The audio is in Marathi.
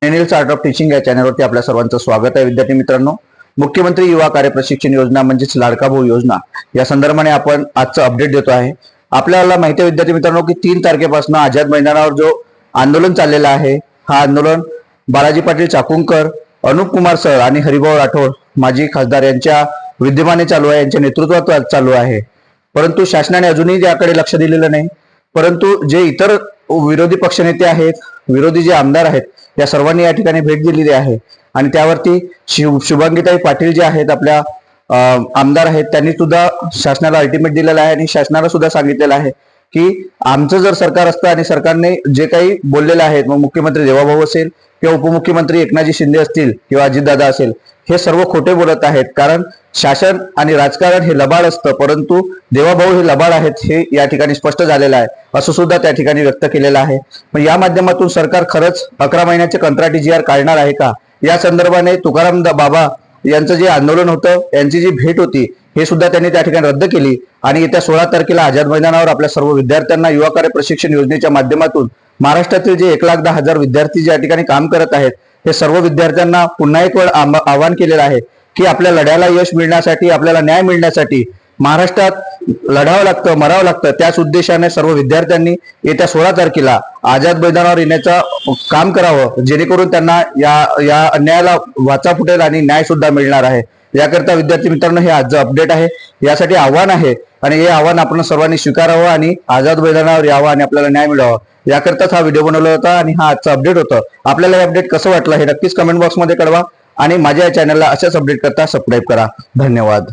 एनियल स्टार्ट ऑफ टीचिंग या चॅनलवरती आपल्या सर्वांचं स्वागत आहे. विद्यार्थी मित्रांनो, मुख्यमंत्री युवा कार्य प्रशिक्षण योजना म्हणजेच लाडका भाऊ योजना या संदर्भाने आपण आजचं अपडेट देतो आहे. आपल्याला माहिती आहे विद्यार्थी मित्रांनो की 3 तारखेपासून आझाद मैदानावर जो आंदोलन चाललेला आहे, हा आंदोलन बाळाजी पाटील चाकूरकर, अनुप कुमार सर आणि हरिभाऊ राठोड माजी खासदार यांच्या विद्यमाने चालू आहे, यांच्या नेतृत्वात चालू आहे. परंतु शासनाने अजूनही याकडे लक्ष दिलेलं नाही. परंतु जे इतर विरोधी पक्षनेते आहेत, विरोधी जे आमदार आहेत, या सर्वांनी या ठिकाणी भेट दिलेली आहे आणि त्यावरती शुभांगीताई पाटील जे आहेत आपल्या आमदार आहेत, त्यांनी सुद्धा शासनाला अल्टिमेट दिलेला आहे आणि शासनाला सुद्धा सांगितलेलं आहे की आमचं जर सरकार असतं आणि सरकारने जे काही बोललेलं आहे, मग मुख्यमंत्री देवाभाऊ असेल किंवा उपमुख्यमंत्री एकनाथजी शिंदे असतील किंवा अजितदादा असेल, हे सर्व खोटे बोलत आहेत. कारण शासन आणि राजकारण हे लबाड असतं, परंतु देवाभाऊ हे लबाड आहेत हे या ठिकाणी स्पष्ट झालेलं आहे, असं सुद्धा त्या ठिकाणी व्यक्त केलेलं आहे. पण या माध्यमातून सरकार खरंच 11 महिन्याचे कंत्राटी GR काढणार आहे का, या संदर्भाने तुकाराम बाबा यांचं जे आंदोलन होतं, यांची जी भेट होती, हे सुद्धा त्यांनी त्या ठिकाणी रद्द केली आणि येत्या 16 तारखेला आझाद मैदानावर आपल्या सर्व विद्यार्थ्यांना युवा कार्य प्रशिक्षण योजनेच्या माध्यमातून महाराष्ट्रातील जे 1,10,000 विद्यार्थी ज्या ठिकाणी काम करत आहेत, हे सर्व विद्यार्थ्यांना पुन्हा एक वेळ आवाहन केलेलं आहे की आपल्या लढ्याला यश मिळण्यासाठी, आपल्याला न्याय मिळण्यासाठी महाराष्ट्रात लढावं लागतं, मरावं लागतं. त्याच उद्देशाने सर्व विद्यार्थ्यांनी येत्या 16 तारखेला आझाद मैदानावर येण्याचं काम करावं, जेणेकरून त्यांना या अन्यायाला वाचा फुटेल आणि न्याय सुद्धा मिळणार आहे. याकरता विद्यार्थी मित्रांनो, हे आजचं अपडेट आहे, यासाठी आव्हान आहे आणि हे आव्हान आपण सर्वांनी स्वीकारावं आणि आझाद मैदानावर यावं आणि आपल्याला न्याय मिळावा. याकरताच हा व्हिडिओ बनवला होता आणि हा आजचा अपडेट होता. आपल्याला हे अपडेट कसं वाटलं हे नक्कीच कमेंट बॉक्समध्ये कळवा आणि माझ्या या चॅनलला अशाच अपडेट करता सबस्क्राईब करा. धन्यवाद.